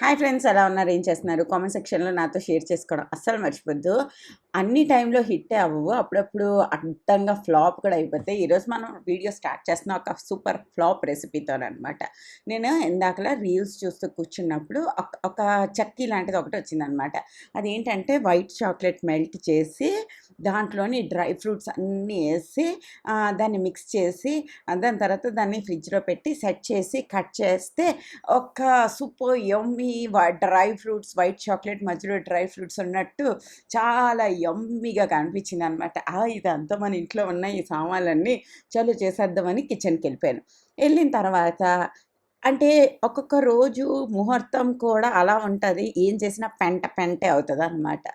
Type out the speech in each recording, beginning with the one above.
Hi friends, ఎలా ఉన్నారు? ఏం చేస్తున్నారు? కామెంట్ సెక్షన్లో నాతో షేర్ చేసుకోవడం అస్సలు మర్చిపోద్దు. అన్ని టైంలో హిట్టే అవ్వవు. అప్పుడప్పుడు అడ్డంగా ఫ్లాప్ కూడా అయిపోతాయి. ఈరోజు మనం వీడియో స్టార్ట్ చేస్తున్నాం ఒక సూపర్ ఫ్లాప్ రెసిపీతోనమాట. నేను ఇందాకలా రీల్స్ చూస్తూ కూర్చున్నప్పుడు ఒక చక్కీ లాంటిది ఒకటి వచ్చిందనమాట. అదేంటంటే వైట్ చాక్లెట్ మెల్ట్ చేసి దాంట్లోని డ్రై ఫ్రూట్స్ అన్నీ వేసి దాన్ని మిక్స్ చేసి దాని తర్వాత దాన్ని ఫ్రిడ్జ్లో పెట్టి సెట్ చేసి కట్ చేస్తే ఒక సూపర్ యమ్మీ డ్రై ఫ్రూట్స్, వైట్ చాక్లెట్ మధ్యలో డ్రై ఫ్రూట్స్ ఉన్నట్టు చాలా యమ్మీగా కనిపించింది అనమాట. ఇదంతా మన ఇంట్లో ఉన్న ఈ సామాన్లన్నీ చలో చేసేద్దామని కిచెన్కి వెళ్ళిన తర్వాత అంటే ఒక్కొక్క రోజు ముహూర్తం కూడా అలా ఉంటుంది. ఏం చేసినా పెంటే అవుతుంది అనమాట.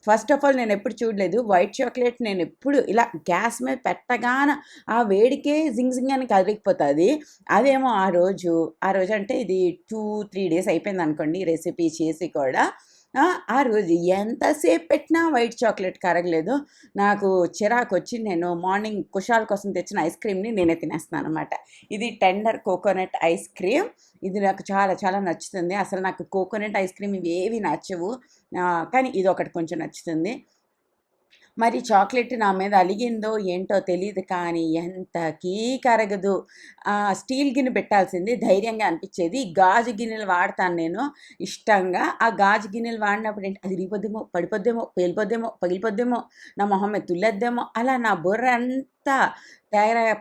ఫస్ట్ ఆఫ్ ఆల్ నేను ఎప్పుడు చూడలేదు వైట్ చాక్లెట్. నేను ఎప్పుడు ఇలా గ్యాస్ మీద పెట్టగానే ఆ వేడికే జింగ్ అని కదిలిపోతుంది. అదేమో ఆ రోజు అంటే ఇది 2-3 డేస్ అయిపోయింది అనుకోండి రెసిపీ చేసి కూడా. ఆ రోజు ఎంతసేపు పెట్టినా వైట్ చాక్లెట్ కరగలేదు. నాకు చిరాకు వచ్చి నేను మార్నింగ్ కుషాల్ కోసం తెచ్చిన ఐస్ క్రీమ్ని నేనే తినేస్తున్నాను అనమాట. ఇది టెండర్ కోకోనట్ ఐస్ క్రీమ్. ఇది నాకు చాలా చాలా నచ్చుతుంది. అసలు నాకు కోకోనట్ ఐస్ క్రీమ్ ఇవేవి నచ్చవు, కానీ ఇది ఒకటి కొంచెం నచ్చుతుంది. మరి చాక్లెట్ నా మీద అలిగిందో ఏంటో తెలీదు, కానీ ఎంతకీ కరగదు. స్టీల్ గిన్నె పెట్టాల్సింది ధైర్యంగా అనిపించేది. గాజు గిన్నెలు వాడతాను నేను ఇష్టంగా. ఆ గాజు గిన్నెలు వాడినప్పుడు ఏంటి, అది ఇరిగిపోద్దేమో, పడిపోద్దేమో, పేలిపోద్దేమో, పగిలిపోద్దేమో, నా మొహం మీద తుల్లేద్దేమో, అలా నా బుర్ర అంతా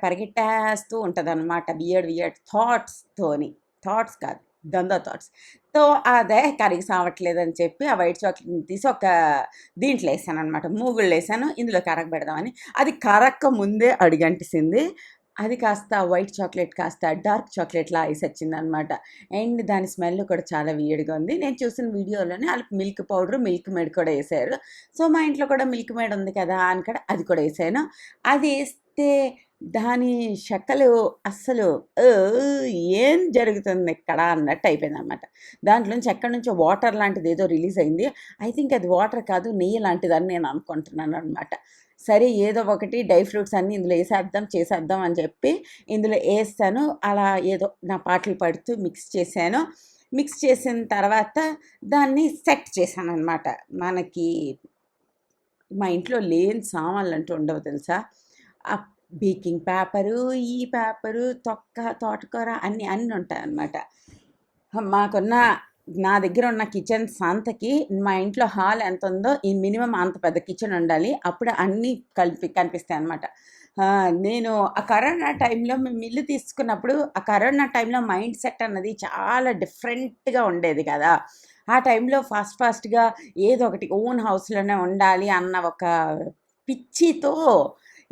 పరిగెట్టేస్తూ ఉంటుంది అనమాట. వియర్డ్ థాట్స్ కాదు, థాట్స్. సో అదే కరిగి సావట్లేదని చెప్పి ఆ వైట్ చాక్లెట్ని తీసి ఒక దీంట్లో వేసాను అనమాట. మూగుళ్ళు వేసాను, ఇందులో కరగబెడదామని. అది కరక్క ముందే అడిగంటిసింది. అది కాస్త వైట్ చాక్లెట్ కాస్త డార్క్ చాక్లెట్లా ఐస్ వచ్చిందనమాట. అండ్ దాని స్మెల్ కూడా చాలా వియర్డ్గా ఉంది. నేను చూసిన వీడియోలోనే వాళ్ళు మిల్క్ పౌడర్, మిల్క్ మేడ్ కూడా వేసారు. సో మా ఇంట్లో కూడా మిల్క్ మేడ్ ఉంది కదా అని కూడా అది కూడా వేసాను. అది వేస్తే దాని శకలు అస్సలు ఏం జరుగుతుంది ఇక్కడ అన్నట్టు అయిపోయిందనమాట. దాంట్లోంచి ఎక్కడి నుంచో వాటర్ లాంటిది ఏదో రిలీజ్ అయింది. ఐ థింక్ అది వాటర్ కాదు, నెయ్యి లాంటిదని నేను అనుకుంటున్నాను అనమాట. సరే ఏదో ఒకటి డ్రై ఫ్రూట్స్ అన్నీ ఇందులో చేసేద్దాం అని చెప్పి ఇందులో వేస్తాను. అలా ఏదో నా పాటలు పడుతూ మిక్స్ చేశాను. మిక్స్ చేసిన తర్వాత దాన్ని సెట్ చేశాను అనమాట. మనకి మా ఇంట్లో లేని సామాన్లు అంటూ ఉండవు తెలుసా. బేకింగ్ పేపరు, ఈ పేపరు, తోటకూర అన్నీ ఉంటాయన్నమాట. నా దగ్గర ఉన్న కిచెన్ సంతకి మా ఇంట్లో హాల్ ఎంత ఉందో ఈ మినిమం అంత పెద్ద కిచెన్ ఉండాలి. అప్పుడు అన్నీ కనిపిస్తాయి అన్నమాట. నేను ఆ కరోనా టైంలో మేము ఇల్లు తీసుకున్నప్పుడు ఆ కరోనా టైంలో మైండ్ సెట్ అన్నది చాలా డిఫరెంట్గా ఉండేది కదా. ఆ టైంలో ఫాస్ట్గా ఏదో ఒకటి ఓన్ హౌస్లోనే ఉండాలి అన్న ఒక పిచ్చితో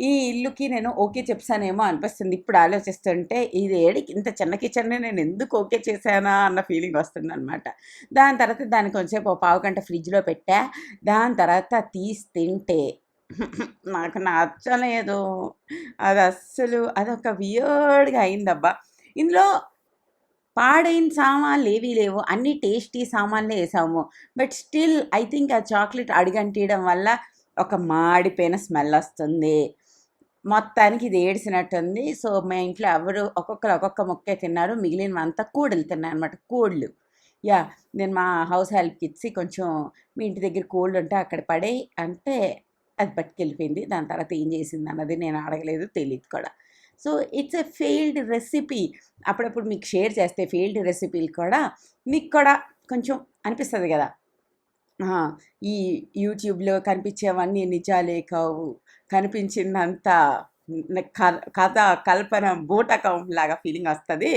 ఈ ఇల్లుకి నేను ఓకే చెప్పానేమో అనిపిస్తుంది. ఇప్పుడు ఆలోచిస్తుంటే ఇది ఏడికి ఇంత చిన్న కిచెన్నే నేను ఎందుకు ఓకే చేశానా అన్న ఫీలింగ్ వస్తుందన్నమాట. దాని తర్వాత దాన్ని కొంచెంసేపు పావు గంట ఫ్రిడ్జ్లో పెట్టా. దాని తర్వాత తీసి తింటే నాకు నచ్చలేదు. అది అస్సలు అదొక వియర్డ్గా అయిందబ్బా. ఇందులో పాడైన సామాన్లు ఏవీ లేవు, అన్నీ టేస్టీ సామాన్లే వేసాము. బట్ స్టిల్ ఐ థింక్ ఆ చాక్లెట్ అడుగంటియడం వల్ల ఒక మాడిపోయిన స్మెల్ వస్తుంది. మొత్తానికి ఇది ఏడిసినట్టుంది. సో మా ఇంట్లో ఎవరు ఒక్కొక్కరు ఒక్కొక్క ముక్కే తిన్నారు. మిగిలినవంతా కోడులు తిన్నాయి అనమాట. కోళ్ళు నేను మా హౌస్ హెల్ప్కి ఇచ్చి కొంచెం మీ ఇంటి దగ్గర కోళ్ళు ఉంటే అక్కడ పడే అంటే అది పట్టుకెళ్ళిపోయింది. దాని తర్వాత ఏం చేసింది అన్నది నేను అడగలేదు, తెలియదు కూడా. So it's a failed recipe. అప్పుడప్పుడు మీకు షేర్ చేస్తే ఫెయిల్డ్ రెసిపీలు కూడా మీకు కూడా కొంచెం అనిపిస్తుంది కదా. ఈ యూట్యూబ్లో కనిపించేవన్నీ నిజాలే కావు, కనిపించిందంతా కథ కల్పన బూటకం లాగా ఫీలింగ్ వస్తుంది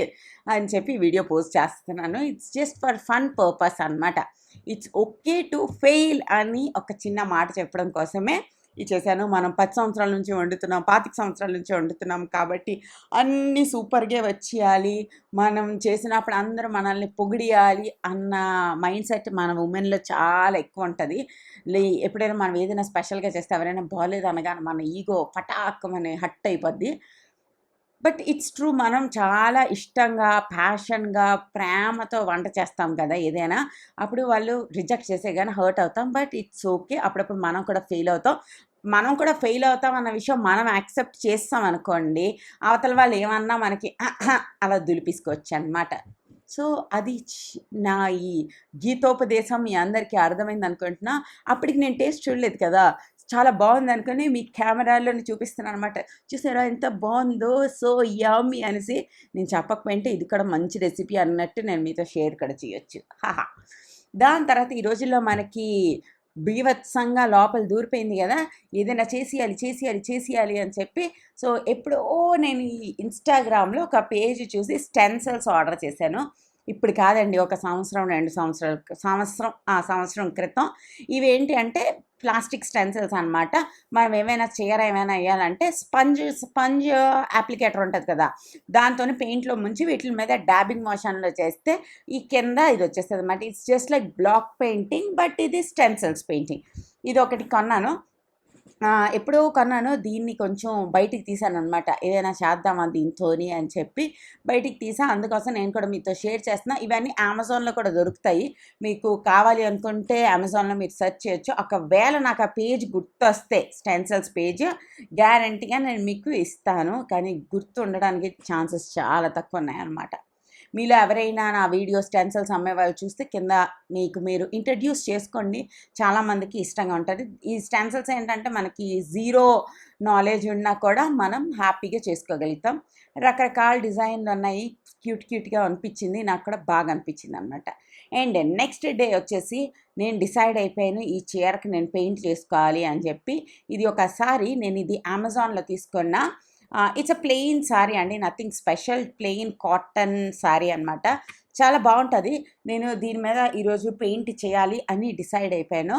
అని చెప్పి వీడియో పోస్ట్ చేస్తున్నాను. It's just for fun purpose అనమాట. ఇట్స్ ఓకే టు ఫెయిల్ అని ఒక చిన్న మాట చెప్పడం కోసమే చేశాను. మనం 10 సంవత్సరాల నుంచి వండుతున్నాం, 25 సంవత్సరాల నుంచి వండుతున్నాం కాబట్టి అన్నీ సూపర్గా వచ్చేయాలి, మనం చేసినప్పుడు అందరూ మనల్ని పొగిడియాలి అన్న మైండ్ సెట్ మన ఉమెన్లో చాలా ఎక్కువ ఉంటుంది. ఎప్పుడైనా మనం ఏదైనా స్పెషల్గా చేస్తే ఎవరైనా బాగోలేదు అనగానే మన ఈగో పటాకమని హట్ అయిపోద్ది. బట్ ఇట్స్ ట్రూ, మనం చాలా ఇష్టంగా, ప్యాషన్గా, ప్రేమతో వంట చేస్తాం కదా ఏదైనా. అప్పుడు వాళ్ళు రిజెక్ట్ చేసే కానీ హర్ట్ అవుతాం. బట్ ఇట్స్ ఓకే, అప్పుడప్పుడు మనం కూడా ఫెయిల్ అవుతాం అన్న విషయం మనం యాక్సెప్ట్ చేస్తాం అనుకోండి, అవతల వాళ్ళు ఏమన్నా మనకి అలా దులిపేసుకోవచ్చు అనమాట. సో అది నా ఈ గీతోపదేశం మీ అందరికీ అర్థమైంది అనుకుంటున్నా. అప్పటికి నేను టేస్ట్ చూడలేదు కదా! చాలా బాగుంది అనుకుని మీ కెమెరాలోని చూపిస్తున్నాను అనమాట. చూసారా ఎంత బాగుందో, సో యమ్మీ అనేసి. నేను చెప్పకపోయింటే ఇది కూడా మంచి రెసిపీ అన్నట్టు నేను మీతో షేర్ కూడా చేయొచ్చు. హాహా! దాని తర్వాత ఈ రోజుల్లో మనకి బీభత్సంగా లోపల దూరిపోయింది కదా! ఏదైనా చేసేయాలి అని చెప్పి, సో ఎప్పుడో నేను ఈ ఇన్‌స్టాగ్రామ్‌లో ఒక పేజ్ చూసి స్టెన్సిల్స్ ఆర్డర్ చేశాను. ఇప్పుడు కాదండి, ఒక సంవత్సరం, 2 సంవత్సరం క్రితం. ఇవేంటి అంటే ప్లాస్టిక్ స్టెన్సిల్స్ అనమాట. మనం ఏమైనా చీర ఏమైనా ఎయ్యాలంటే స్పంజ్ అప్లికేటర్ ఉంటది కదా! దాంతోని పెయింట్‌లో ముంచి వీటిల మీద డాబింగ్ మోషన్‌లో చేస్తే ఈ కింద ఇది వచ్చేస్తదనమాట. It's just like block painting, but ఇది స్టెన్సిల్స్ పెయింటింగ్. ఇదొకటి కొన్నాను. ఎప్పుడో కొన్నాను. దీన్ని కొంచెం బయటికి తీశాననమాట. ఏదైనా చేద్దామా దీంతోని అని చెప్పి బయటికి తీసా. అందుకోసం నేను కూడా మీతో షేర్ చేస్తున్నా. ఇవన్నీ అమెజాన్‌లో కూడా దొరుకుతాయి. మీకు కావాలి అనుకుంటే అమెజాన్‌లో మీరు సెర్చ్ చేయొచ్చు. ఒకవేళ నాకు ఆ పేజ్ గుర్తొస్తే స్టెన్సిల్స్ పేజ్ గ్యారంటీగా నేను మీకు ఇస్తాను. కానీ గుర్తుండడానికి ఛాన్సెస్ చాలా తక్కువ ఉన్నాయన్నమాట. మీలో ఎవరైనా నా వీడియో స్టెన్సిల్స్ అమ్మేవాళ్ళు చూస్తే కింద మీరు ఇంట్రడ్యూస్ చేసుకోండి. చాలామందికి ఇష్టంగా ఉంటుంది. ఈ స్టెన్సిల్స్ ఏంటంటే మనకి జీరో నాలెడ్జ్ ఉన్నా కూడా మనం హ్యాపీగా చేసుకోగలుగుతాం. రకరకాల డిజైన్లు ఉన్నాయి. క్యూట్‌గా అనిపించింది. నాకు కూడా బాగా అనిపించింది అనమాట. అండ్ నెక్స్ట్ డే వచ్చేసి నేను డిసైడ్ అయిపోయాను, ఈ చీరకి నేను పెయింట్ చేసుకోవాలి అని చెప్పి. ఇది ఒకసారి నేను ఇది అమెజాన్‌లో తీసుకున్న ఇట్స్ ప్లెయిన్ సారీ అండి, nothing special, plain cotton sorry అనమాట. చాలా బాగుంటుంది. నేను దీని మీద ఈరోజు పెయింట్ చేయాలి అని డిసైడ్ అయిపోయాను.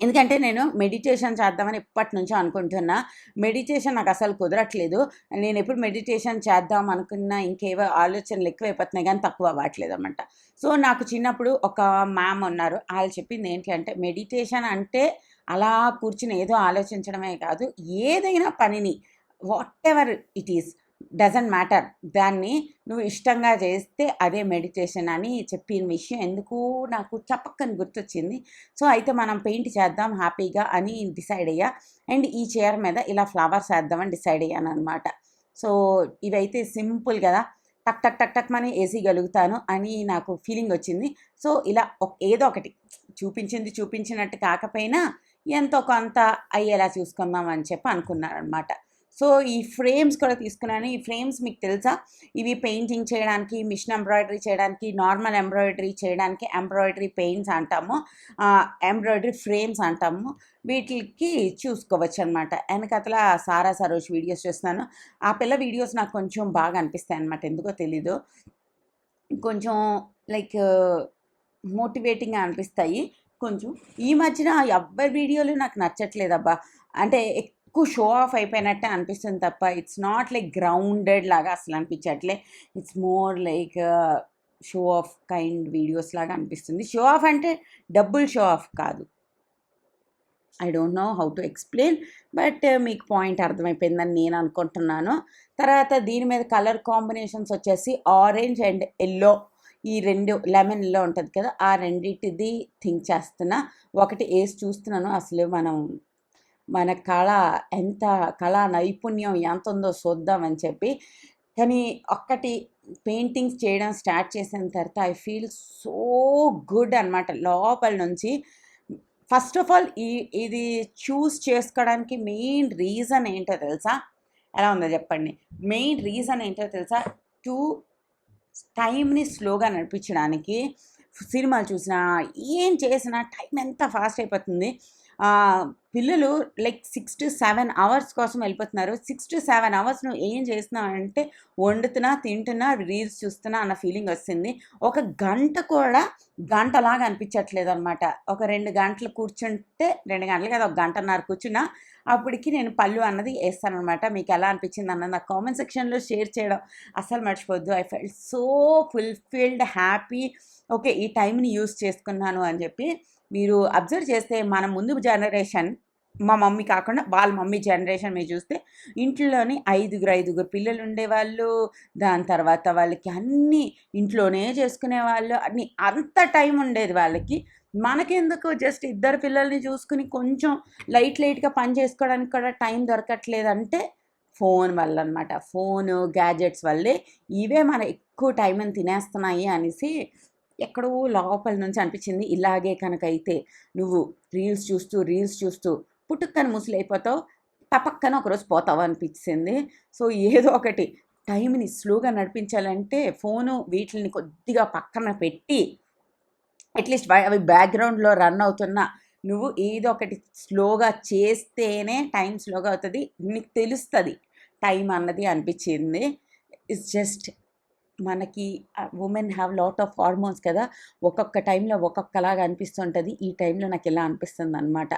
ఎందుకంటే నేను మెడిటేషన్ చేద్దామని ఎప్పటి నుంచో అనుకుంటున్నా. మెడిటేషన్ నాకు అసలు కుదరట్లేదు. నేను ఎప్పుడు మెడిటేషన్ చేద్దాం అనుకున్నా ఇంకేవో ఆలోచనలు ఎక్కువైపోతున్నాయి కానీ తక్కువ అవ్వట్లేదు అనమాట. సో నాకు చిన్నప్పుడు ఒక మ్యామ్ ఉన్నారు. వాళ్ళు చెప్పింది ఏంటి అంటే, మెడిటేషన్ అంటే అలా కూర్చుని ఏదో ఆలోచించడమే కాదు, ఏదైనా పనిని whatever it is doesn't matter, దాన్ని నువ్వు ఇష్టంగా చేస్తే అదే మెడిటేషన్ అని చెప్పిన విషయం ఎందుకు నాకు చపక్కని గుర్తొచ్చింది. సో అయితే మనం పెయింట్ చేద్దాం హ్యాపీగా అని డిసైడ్ అయ్యా. అండ్ ఈ చైర్ మీద ఇలా ఫ్లవర్స్ వేద్దామని డిసైడ్ అయ్యాను అనమాట. సో ఇవైతే సింపుల్ కదా, టక్ టక్ టక్ టక్ మని వేసేయగలుగుతాను అని నాకు ఫీలింగ్ వచ్చింది. సో ఇలా ఏదో ఒకటి చూపించినట్టు కాకపోయినా ఎంతో కొంత అయ్యేలా చూసుకుందాం అని చెప్పి అనుకున్నాను అనమాట. సో ఈ ఫ్రేమ్స్ కూడా తీసుకున్నాను. ఈ ఫ్రేమ్స్ మీకు తెలుసా, ఇవి పెయింటింగ్ చేయడానికి, మిషన్ ఎంబ్రాయిడరీ చేయడానికి, నార్మల్ ఎంబ్రాయిడరీ చేయడానికి ఎంబ్రాయిడరీ పెయింట్స్ అంటాము, ఎంబ్రాయిడరీ ఫ్రేమ్స్ అంటాము. వీటికి చూసుకోవచ్చు అనమాట. వెనకతల సారా సరోజ్ వీడియోస్ చూస్తున్నాను. ఆ పిల్ల వీడియోస్ నాకు కొంచెం బాగా అనిపిస్తాయి అనమాట, ఎందుకో తెలీదు. కొంచెం లైక్ మోటివేటింగ్గా అనిపిస్తాయి కొంచెం. ఈ మధ్యన ఎవ్వరి వీడియోలు నాకు నచ్చట్లేదబ్బా. అంటే ఎక్కువ షో ఆఫ్ అయిపోయినట్టే అనిపిస్తుంది తప్ప ఇట్స్ నాట్ లైక్ గ్రౌండెడ్ లాగా అసలు అనిపించట్లే. It's more like show off kind videos లాగా అనిపిస్తుంది. షో ఆఫ్ అంటే డబ్బుల్ షో ఆఫ్ కాదు. I don't know how to explain, but మీకు పాయింట్ అర్థమైపోయిందని నేను అనుకుంటున్నాను. తర్వాత దీని మీద కలర్ కాంబినేషన్స్ వచ్చేసి ఆరెంజ్ అండ్ ఎల్లో, ఈ రెండు లెమన్ ఎల్లో ఉంటుంది కదా, ఆ రెండింటిది థింక్ చేస్తున్నా. ఒకటి వేసి చూస్తున్నాను, అసలు మన కళా నైపుణ్యం ఎంత ఉందో చూద్దామని చెప్పి. కానీ ఒక్కటి, పెయింటింగ్స్ చేయడం స్టార్ట్ చేసిన తర్వాత ఐ ఫీల్ సో గుడ్ అనమాట లోపల నుంచి. ఫస్ట్ ఆఫ్ ఆల్ ఇది చూస్ చేసుకోవడానికి మెయిన్ రీజన్ ఏంటో తెలుసా? ఎలా ఉందో చెప్పండి. మెయిన్ రీజన్ ఏంటో తెలుసా? టైంని స్లోగా నడిపించడానికి. సినిమాలు చూసినా ఏం చేసినా టైం ఎంత ఫాస్ట్ అయిపోతుంది. పిల్లలు లైక్ 6 to 7 అవర్స్ కోసం వెళ్ళిపోతున్నారు. 6 to 7 అవర్స్ నువ్వు ఏం చేస్తున్నావు అంటే, వండుతున్నా, తింటున్నా, రీల్స్ చూస్తున్నా అన్న ఫీలింగ్ వస్తుంది. ఒక గంట కూడా గంటలాగా అనిపించట్లేదు అనమాట. ఒక 2 గంటలు కూర్చుంటే, 2 గంటలు కదా, ఒక గంటన్నర కూర్చున్నా అప్పటికి నేను పళ్ళు అన్నది వేస్తానమాట. మీకు ఎలా అనిపించింది అన్నది నాకు కామెంట్ సెక్షన్లో షేర్ చేయడం అస్సలు మర్చిపోద్దు. I felt so fulfilled, happy. Okay, ఈ టైంని యూస్ చేసుకున్నాను అని చెప్పి. మీరు అబ్జర్వ్ చేస్తే మన ముందు జనరేషన్, మా మమ్మీ కాకుండా వాళ్ళ మమ్మీ జనరేషన్ మీరు చూస్తే ఇంట్లోని ఐదుగురు పిల్లలు ఉండేవాళ్ళు. దాని తర్వాత వాళ్ళకి అన్నీ ఇంట్లోనే చేసుకునేవాళ్ళు. అన్నీ అంత టైం ఉండేది వాళ్ళకి. మనకెందుకు జస్ట్ 2 పిల్లల్ని చూసుకుని కొంచెం లైట్గా పని చేసుకోవడానికి కూడా టైం దొరకట్లేదంటే ఫోన్ వల్ల అనమాట. ఫోను, గ్యాజెట్స్ వల్లే ఇవే మన ఎక్కువ టైంని తినేస్తున్నాయి అనేసి ఎక్కడో లోపల నుంచి అనిపించింది. ఇలాగే కనుకైతే నువ్వు రీల్స్ చూస్తూ పుటుక్కని ముసలైపోతావు, టపక్కన ఒకరోజు పోతావు అనిపించింది. సో ఏదో ఒకటి టైంని స్లోగా నడిపించాలంటే ఫోను వీటిని కొద్దిగా పక్కన పెట్టి అట్లీస్ట్ అవి బ్యాక్గ్రౌండ్లో రన్ అవుతున్నా నువ్వు ఏదో ఒకటి స్లోగా చేస్తేనే టైం స్లోగా అవుతుంది, నీకు తెలుస్తుంది టైం అన్నది అనిపించింది. ఇట్స్ జస్ట్ మనకి women have lot of hormones కదా, ఒక్కొక్క టైంలో ఒక్కొక్కలాగా అనిపిస్తుంటుంది. ఈ టైంలో నాకు ఇలా అనిపిస్తుంది అనమాట.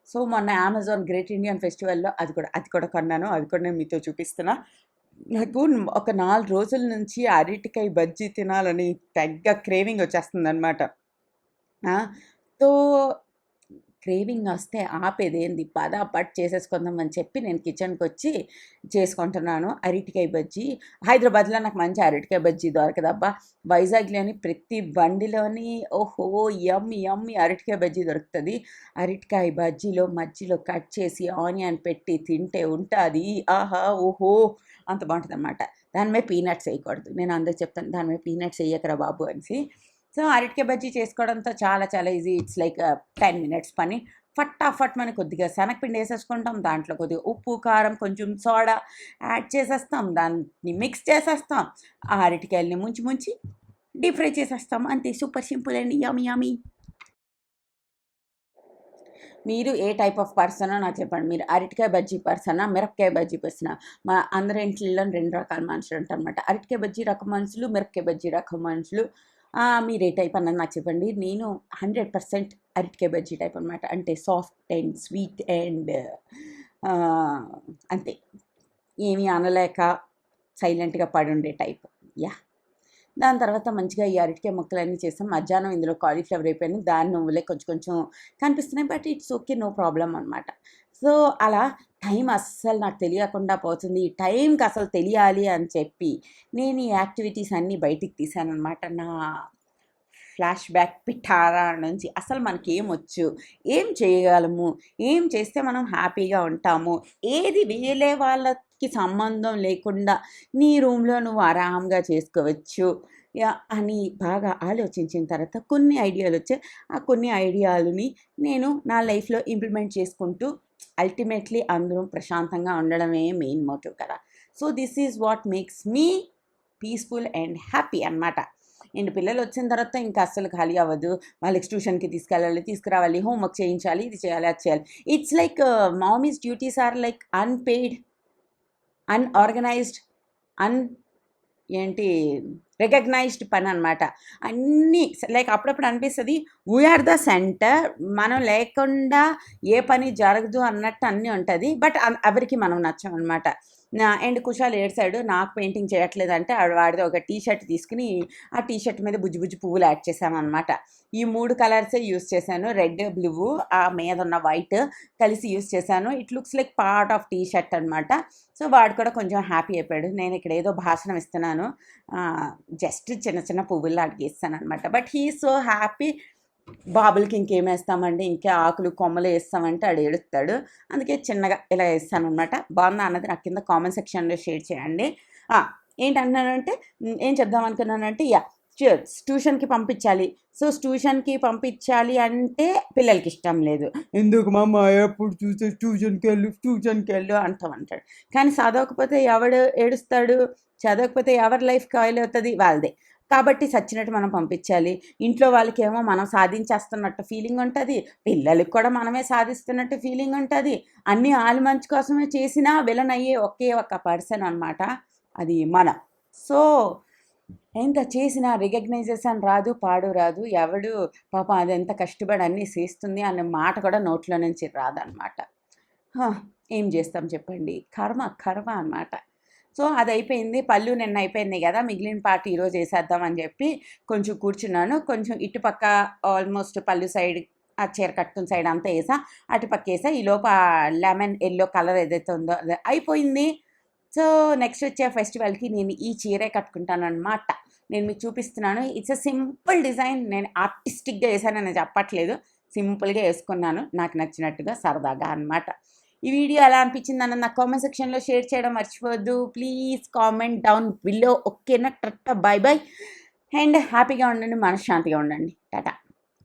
సో మొన్న అమెజాన్ గ్రేట్ ఇండియన్ ఫెస్టివల్లో అది కూడా కొన్నాను, అది కూడా నేను మీతో చూపిస్తున్నా. నాకు ఒక 4 రోజుల నుంచి అరటికాయ బజ్జీ తినాలని తెగ క్రేవింగ్ వచ్చేస్తుంది అనమాట. సో క్రేవింగ్ వస్తే ఆపేదేంది, పట్ చేసేసుకుందాం అని చెప్పి నేను కిచెన్కి వచ్చి చేసుకుంటున్నాను అరటికాయ బజ్జీ. హైదరాబాద్లో నాకు మంచి అరటికాయ బజ్జీ దొరకదబ్బా. వైజాగ్లోని ప్రతి బండిలోని ఓహో యమ్మి అరటికాయ బజ్జీ దొరుకుతుంది. అరటికాయ బజ్జీలో మధ్యలో కట్ చేసి ఆనియన్ పెట్టి తింటే ఉంటుంది ఆహా ఓహో అంత బాగుంటుంది అనమాట. దాని మీద పీనట్స్ వేయకూడదు, నేను అందరికి చెప్తాను దాని మీద పీనట్స్ వేయకరా బాబు అనేసి. సో అరటికాయ బజ్జీ చేసుకోవడంతో చాలా చాలా ఈజీ. ఇట్స్ లైక్ 10 మినిట్స్ పని. ఫటాఫట్ మనకి కొద్దిగా శనగపిండి వేసేసుకుంటాం, దాంట్లో కొద్దిగా ఉప్పు కారం కొంచెం సోడా యాడ్ చేసేస్తాం, దాన్ని మిక్స్ చేసేస్తాం, ఆ అరటికాయలని ముంచి డీప్ ఫ్రై చేసేస్తాం, అంతే. సూపర్ సింపుల్ అండి, యమీ. మీరు ఏ టైప్ ఆఫ్ పర్సనో నాకు చెప్పండి. మీరు అరటికాయ బజ్జీ పర్సనా, మిరపకాయ బజ్జీ పర్సనా? మా అందరి ఇంట్లో 2 రకాల మనుషులు ఉంటారనమాట. అరటికాయ బజ్జీ రకం మనుషులు, మిరపకాయ బజ్జీ రకం మనుషులు. మీరు ఏ టైప్ అన్నది నాకు చెప్పండి. నేను 100% అరటికాయ బజ్జీ టైప్ అనమాట. అంటే సాఫ్ట్ అండ్ స్వీట్ అండ్ అంతే, ఏమీ అనలేక సైలెంట్గా పడుండే టైప్. యా, దాని తర్వాత మంచిగా ఈ అరటికాయ ముక్కలన్నీ చేసాం. మధ్యాహ్నం ఇందులో కాలీఫ్లవర్ అయిపోయింది, దాని నువ్వులే కొంచెం కనిపిస్తున్నాయి, but it's okay, no problem అనమాట. సో అలా టైం అస్సలు నాకు తెలియకుండా పోతుంది. ఈ టైంకి అసలు తెలియాలి అని చెప్పి నేను ఈ యాక్టివిటీస్ అన్నీ బయటికి తీసాను అనమాట. నా ఫ్లాష్ బ్యాక్ పిఠారా నుంచి అసలు మనకి ఏమొచ్చు, ఏం చేయగలము, ఏం చేస్తే మనం హ్యాపీగా ఉంటాము, ఏది వేరే వాళ్ళకి సంబంధం లేకుండా నీ రూమ్లో నువ్వు ఆరాంగా చేసుకోవచ్చు అని బాగా ఆలోచించిన తర్వాత కొన్ని ఐడియాలు వచ్చాయి. ఆ కొన్ని ఐడియాలని నేను నా లైఫ్లో ఇంప్లిమెంట్ చేసుకుంటూ అల్టిమేట్లీ అందరం ప్రశాంతంగా ఉండడమే మెయిన్ మోటివ్ కదా. So this is what makes me peaceful and happy అనమాట. అండ్ పిల్లలు వచ్చిన తర్వాత ఇంకా అస్సలు ఖాళీ అవ్వదు. వాళ్ళకి ట్యూషన్కి తీసుకెళ్ళాలి, తీసుకురావాలి, హోంవర్క్ చేయించాలి, ఇది చేయాలి, అది చేయాలి. It's like mommy's duties are like unpaid, unorganised, recognised పని అనమాట. అన్నీ లైక్ అప్పుడప్పుడు అనిపిస్తుంది వీఆర్ ద సెంటర్, మనం లేకుండా ఏ పని జరగదు అన్నట్టు అన్నీ ఉంటుంది. బట్ ఎవరికి మనం నచ్చం అనమాట. అండ్ కుషాల్ ఏడ్సాడు, నాకు పెయింటింగ్ చేయట్లేదంటే వాడిది ఒక టీషర్ట్ తీసుకుని ఆ టీషర్ట్ మీద బుజ్జి పువ్వులు యాడ్ చేశామన్నమాట. ఈ 3 కలర్సే యూస్ చేశాను, రెడ్, బ్లూ, ఆ మీద ఉన్న వైట్ కలిసి యూస్ చేశాను. It looks like part of T shirt అనమాట. సో వాడు కూడా కొంచెం హ్యాపీ అయిపోయాడు. నేను ఇక్కడ ఏదో భాషణం ఇస్తున్నాను, జస్ట్ చిన్న పువ్వుల్లో అడిగేస్తాను అనమాట. But he so happy. బాబులకి ఇంకేం వేస్తామండి, ఇంకా ఆకులు కొమ్మలు వేస్తామంటే ఆడు ఏడుస్తాడు, అందుకే చిన్నగా ఇలా వేస్తాను అనమాట. బాగుందా అన్నది నాకు కింద కామెంట్ సెక్షన్లో షేర్ చేయండి. ఏంటంటున్నానంటే ఏం చెప్దాం అనుకున్నానంటే ట్యూషన్కి పంపించాలి. సో ట్యూషన్కి పంపించాలి అంటే పిల్లలకి ఇష్టం లేదు. ఎందుకు మామ ఎప్పుడు చూస్తే ట్యూషన్కి వెళ్ళు అంటాడు. కానీ చదవకపోతే ఎవడు ఏడుస్తాడు, చదవకపోతే ఎవరి లైఫ్ కాయిల్ అవుతుంది, వాళ్ళదే. కాబట్టి చచ్చినట్టు మనం పంపించాలి. ఇంట్లో వాళ్ళకేమో మనం సాధించేస్తున్నట్టు ఫీలింగ్ ఉంటుంది, పిల్లలకి కూడా మనమే సాధిస్తున్నట్టు ఫీలింగ్ ఉంటుంది. అన్నీ వాళ్ళ మంచి కోసమే చేసినా విలన్ అయ్యే ఒకే ఒక పర్సన్ అనమాట, అది మనం. సో ఎంత చేసినా రికగ్నైజేషన్ రాదు, పాడు రాదు, ఎవడు పాపం అది ఎంత కష్టపడి అన్నీ చేస్తుంది అనే మాట కూడా నోట్లో నుంచి రాదనమాట. ఏం చేస్తాం చెప్పండి, కర్మ అనమాట. సో అది అయిపోయింది. పళ్ళు నిన్న అయిపోయింది కదా, మిగిలిన పార్ట్ ఈరోజు వేసేద్దామని చెప్పి కొంచెం కూర్చున్నాను. కొంచెం ఇటుపక్క ఆల్మోస్ట్ పళ్ళు సైడ్ ఆ చీర కట్టుకున్న సైడ్ అంతా వేసా, అటుపక్క వేసా. ఈలోపు ఆ లెమన్ ఎల్లో కలర్ ఏదైతే ఉందో అది అయిపోయింది. సో నెక్స్ట్ వచ్చే ఫెస్టివల్కి నేను ఈ చీరే కట్టుకుంటాను అనమాట. నేను మీకు చూపిస్తున్నాను. ఇట్స్ ఎ సింపుల్ డిజైన్, నేను ఆర్టిస్టిక్గా వేసానని చెప్పట్లేదు, సింపుల్గా వేసుకున్నాను నాకు నచ్చినట్టుగా సరదాగా అనమాట. ఈ వీడియో ఎలా అనిపించింది అన్న నాకు కామెంట్ సెక్షన్లో షేర్ చేయడం మర్చిపోవద్దు. Please comment down below. ఓకేనా? టట్టా బాయ్ బాయ్ అండ్ హ్యాపీగా ఉండండి, మనశ్శాంతిగా ఉండండి. టాటా.